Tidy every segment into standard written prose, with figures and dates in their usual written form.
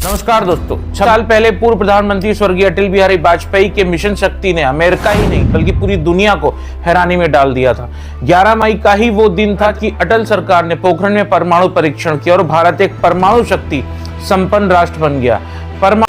नमस्कार दोस्तों, 6 साल पहले पूर्व प्रधानमंत्री स्वर्गीय अटल बिहारी वाजपेयी के मिशन शक्ति ने अमेरिका ही नहीं बल्कि पूरी दुनिया को हैरानी में डाल दिया था। 11 मई का ही वो दिन था कि अटल सरकार ने पोखरण में परमाणु परीक्षण किया और भारत एक परमाणु शक्ति संपन्न राष्ट्र बन गया। परमाणु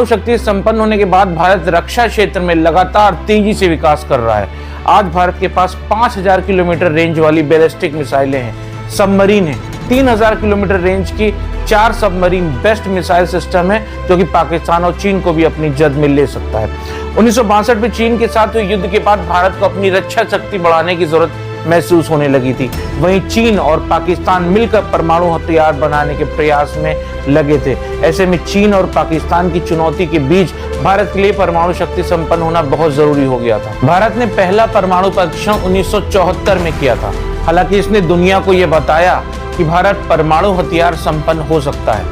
शक्ति संपन्न होने के बाद भारत रक्षा क्षेत्र में लगातार तेजी से विकास कर रहा है। आज भारत के पास 5000 किलोमीटर रेंज वाली बैलिस्टिक मिसाइलें हैं, सबमरीन है, 3000 किलोमीटर रेंज की 4 सबमरीन बेस्ट मिसाइल सिस्टम है जो कि पाकिस्तान और चीन को भी अपनी जद में ले सकता है। 1962 में चीन के साथ हुए युद्ध के बाद भारत को अपनी रक्षा शक्ति बढ़ाने की जरूरत महसूस होने लगी थी। वहीं चीन और पाकिस्तान मिलकर परमाणु हथियार बनाने के प्रयास में लगे थे। ऐसे में चीन और पाकिस्तान की चुनौती के बीच भारत के लिए परमाणु शक्ति संपन्न होना बहुत जरूरी हो गया था। भारत ने पहला परमाणु परीक्षण 1974 में किया था। हालांकि इसने दुनिया को यह बताया कि भारत परमाणु हथियार संपन्न हो सकता है।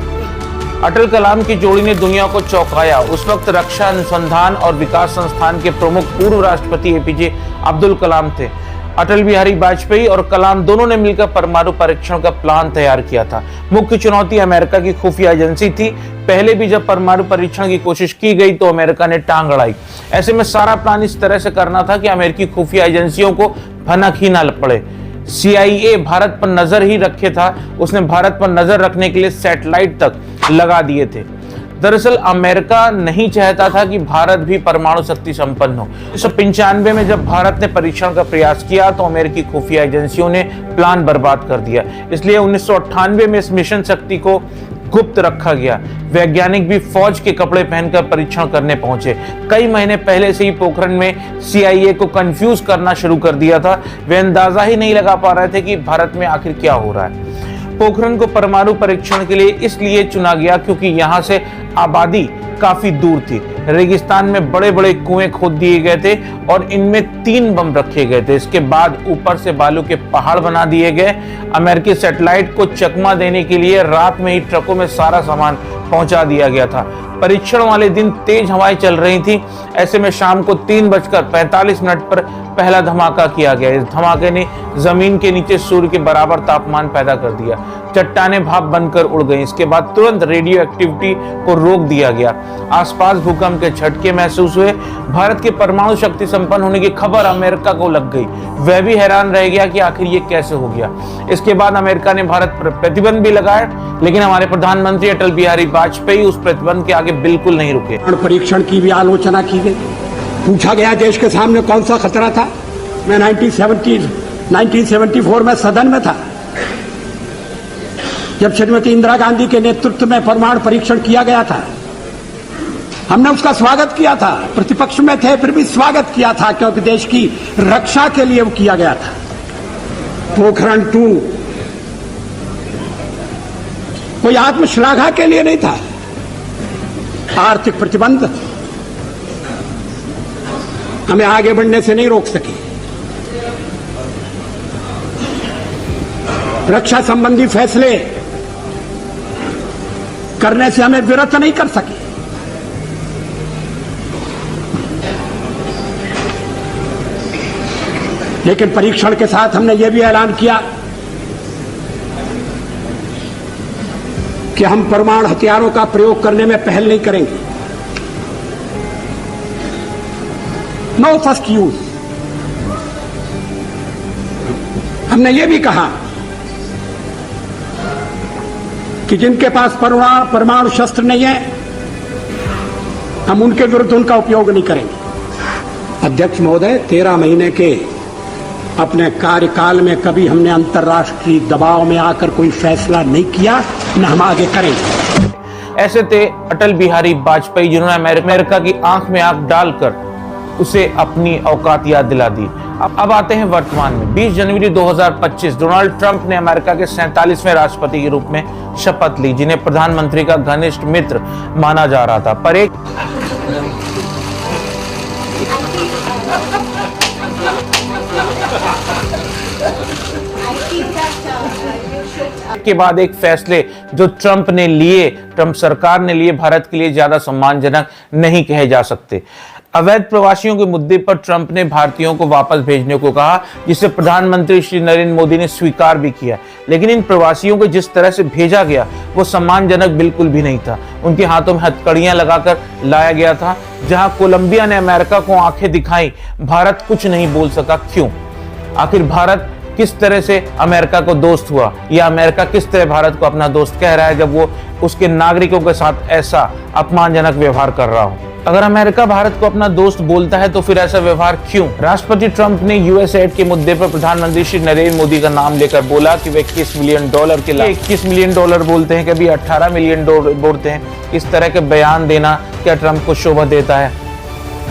अटल कलाम की जोड़ी ने दुनिया को चौंकाया। उस वक्त रक्षा अनुसंधान और विकास संस्थान के प्रमुख पूर्व राष्ट्रपति एपीजे अब्दुल कलाम थे। अटल बिहारी वाजपेयी और कलाम दोनों ने मिलकर परमाणु परीक्षण का प्लान तैयार किया था। मुख्य चुनौती अमेरिका की खुफिया एजेंसी थी। पहले भी जब परमाणु परीक्षण की कोशिश की गई तो अमेरिका ने टांग अड़ाई। ऐसे में सारा प्लान इस तरह से करना था कि अमेरिकी खुफिया एजेंसियों को भनक ही ना पड़े। CIA भारत पर नजर ही रखे था। उसने भारत पर नजर रखने के लिए सैटेलाइट तक लगा दिए थे। दरअसल अमेरिका नहीं चाहता था कि भारत भी परमाणु शक्ति संपन्न हो। 1995 में जब भारत ने परीक्षण का प्रयास किया तो अमेरिकी खुफिया एजेंसियों ने प्लान बर्बाद कर दिया। इसलिए 1998 में इस मिशन शक्ति को गुप्त रखा गया। वैज्ञानिक भी फौज के कपड़े पहनकर परीक्षण करने पहुंचे। कई महीने पहले से ही पोखरण में CIA को कंफ्यूज करना शुरू कर दिया था। वे अंदाजा ही नहीं लगा पा रहे थे कि भारत में आखिर क्या हो रहा है। पोखरण को परमाणु परीक्षण के लिए इसलिए चुना गया क्योंकि यहाँ से आबादी काफी दूर थी। रेगिस्तान में बड़े बड़े कुएं खोद दिए गए थे और इनमें 3 बम रखे गए थे। इसके बाद ऊपर से बालू के पहाड़ बना दिए गए। अमेरिकी सैटेलाइट को चकमा देने के लिए रात में ही ट्रकों में सारा सामान पहुंचा दिया गया था। परीक्षण वाले दिन तेज हवाएं चल रही थी। ऐसे में शाम को 3:45 पर पहला धमाका किया गया। इस धमाके ने जमीन के नीचे सूर्य के बराबर तापमान पैदा कर दिया। चट्टानें भाप बनकर उड़ गईं। इसके बाद तुरंत रेडियो एक्टिविटी को रोक दिया गया। आसपास भूकंप के झटके महसूस हुए। भारत के परमाणु शक्ति संपन्न होने की खबर अमेरिका को लग गई। वह भी हैरान रह गया कि आखिर ये कैसे हो गया। इसके बाद अमेरिका ने भारत पर प्रतिबंध भी लगाया, लेकिन हमारे प्रधानमंत्री अटल बिहारी वाजपेयी उस प्रतिबंध के आगे बिल्कुल नहीं रुके। परीक्षण की भी आलोचना की गई। पूछा गया देश के सामने कौन सा खतरा था। मैं 1974 में सदन में था जब श्रीमती इंदिरा गांधी के नेतृत्व में परमाणु परीक्षण किया गया था। हमने उसका स्वागत किया था। प्रतिपक्ष में थे फिर भी स्वागत किया था क्योंकि देश की रक्षा के लिए वो किया गया था। पोखरण 2 कोई आत्मश्लाघा के लिए नहीं था। आर्थिक प्रतिबंध हमें आगे बढ़ने से नहीं रोक सके। रक्षा संबंधी फैसले करने से हमें विरत नहीं कर सके। लेकिन परीक्षण के साथ हमने यह भी ऐलान किया कि हम परमाणु हथियारों का प्रयोग करने में पहल नहीं करेंगे। No first use. हमने यह भी कहा कि जिनके पास परमाणु शस्त्र नहीं है हम उनके विरुद्ध उनका उपयोग नहीं करेंगे। अध्यक्ष महोदय, 13 महीने के अपने कार्यकाल में कभी हमने अंतर्राष्ट्रीय दबाव में आकर कोई फैसला नहीं किया, न हम आगे करेंगे। ऐसे थे अटल बिहारी वाजपेयी जिन्होंने अमेरिका की आंख में आंख डालकर उसे अपनी औकात याद दिला दी। अब आते हैं वर्तमान में। 20 जनवरी 2025 डोनाल्ड ट्रंप ने अमेरिका के 47वें राष्ट्रपति के रूप में शपथ ली, जिन्हें प्रधानमंत्री का घनिष्ठ मित्र माना जा रहा था। पर एक के बाद एक फैसले जो ट्रंप सरकार ने लिए भारत के लिए ज्यादा सम्मानजनक नहीं कहे जा सकते। अवैध प्रवासियों के मुद्दे पर ट्रंप ने भारतीयों को वापस भेजने को कहा, जिसे प्रधानमंत्री श्री नरेंद्र मोदी ने स्वीकार भी किया। लेकिन इन प्रवासियों को जिस तरह से भेजा गया वो सम्मानजनक बिल्कुल भी नहीं था। उनके हाथों में हथकड़ियां लगाकर लाया गया था। जहां कोलंबिया ने अमेरिका को आंखें दिखाई, भारत कुछ नहीं बोल सका। क्यों? आखिर भारत किस तरह से अमेरिका को दोस्त हुआ, या अमेरिका किस तरह भारत को अपना दोस्त कह रहा है जब वो उसके नागरिकों के साथ ऐसा अपमानजनक व्यवहार कर रहा हो? अगर अमेरिका भारत को अपना दोस्त बोलता है तो फिर ऐसा व्यवहार क्यों? राष्ट्रपति ट्रंप ने यूएस एड के मुद्दे पर प्रधानमंत्री श्री नरेंद्र मोदी का नाम लेकर बोला कि वे $21 मिलियन के लिए $21 मिलियन बोलते हैं, कभी $18 मिलियन बोलते हैं। इस तरह के बयान देना क्या ट्रंप को शोभा देता है?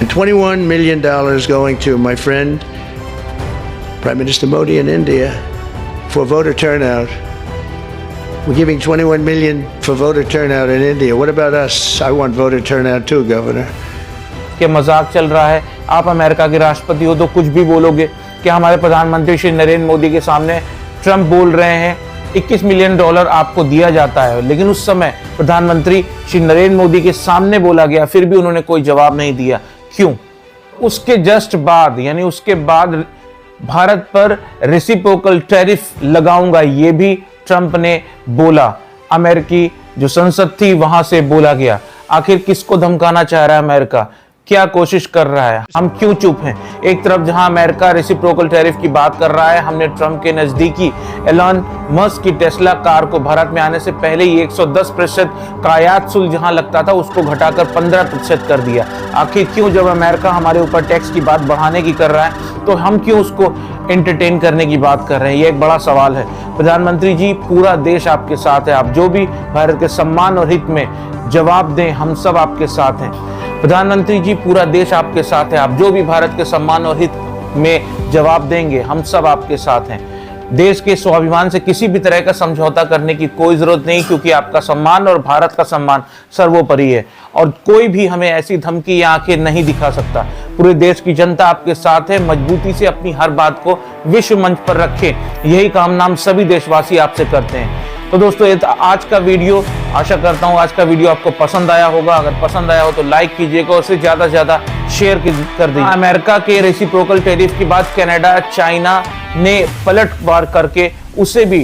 $21 million going to my friend Prime Minister Modi in India for voter turnout. We're giving $21 million for voter turnout in India. What about us? I want voter turnout too, Governor. कि मजाक चल रहा है? आप America के राष्ट्रपति हो तो कुछ भी बोलोगे? कि हमारे प्रधानमंत्री श्री नरेंद्र मोदी के सामने ट्रंप बोल रहे हैं $21 मिलियन आपको दिया जाता है, लेकिन उस समय प्रधानमंत्री श्री नरेंद्र मोदी के सामने बोला गया, फिर भी उन्होंने कोई जवाब नहीं दिया। क्यों? उसके जस्ट बाद, यानी उसके बाद भारत पर रेसिप्रोकल टैरिफ लगाऊंगा, ये भी ट्रंप ने बोला। अमेरिकी जो संसद थी वहां से बोला गया। आखिर किसको धमकाना चाह रहा है अमेरिका? क्या कोशिश कर रहा है? हम क्यों चुप हैं? एक तरफ जहां अमेरिका रेसिप्रोकल टैरिफ की बात कर रहा है, हमने ट्रंप के नजदीकी एलन मस्क की टेस्ला कार को भारत में आने से पहले ही 110% का आयात शुल्क जहां लगता था उसको घटाकर 15% कर दिया। आखिर क्यों? जब अमेरिका हमारे ऊपर टैक्स की बात बढ़ाने की कर रहा है तो हम क्यों उसको एंटरटेन करने की बात कर रहे हैं? ये एक बड़ा सवाल है। प्रधानमंत्री जी, पूरा देश आपके साथ है। आप जो भी भारत के सम्मान और हित में जवाब दें, हम सब आपके साथ हैं। प्रधानमंत्री जी, पूरा देश आपके साथ है। आप जो भी भारत के सम्मान और हित में जवाब देंगे, हम सब आपके साथ हैं। देश के स्वाभिमान से किसी भी तरह का समझौता करने की कोई जरूरत नहीं, क्योंकि आपका सम्मान और भारत का सम्मान सर्वोपरि है और कोई भी हमें ऐसी धमकी या आंखें नहीं दिखा सकता। पूरे देश की जनता आपके साथ है। मजबूती से अपनी हर बात को विश्व मंच पर रखें, यही कामना हम सभी देशवासी आपसे करते हैं। तो दोस्तों, ये आज का वीडियो, आशा करता हूँ आज का वीडियो आपको पसंद आया होगा। अगर पसंद आया हो तो लाइक कीजिएगा और उसे ज्यादा से ज्यादा शेयर कर दीजिए। अमेरिका के रेसिप्रोकल टैरिफ के बाद कनाडा, चाइना ने पलटवार करके उसे भी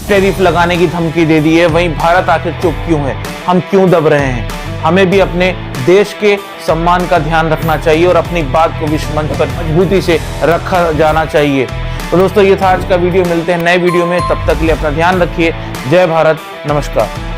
टैरिफ लगाने की धमकी दे दी है। वहीं भारत आखिर चुप क्यों है? हम क्यों दब रहे हैं? हमें भी अपने देश के सम्मान का ध्यान रखना चाहिए और अपनी बात को विश्व मंच पर मजबूती से रखा जाना चाहिए। तो दोस्तों, ये था आज का वीडियो। मिलते हैं नए वीडियो में, तब तक के लिए अपना ध्यान रखिए। जय भारत, नमस्कार।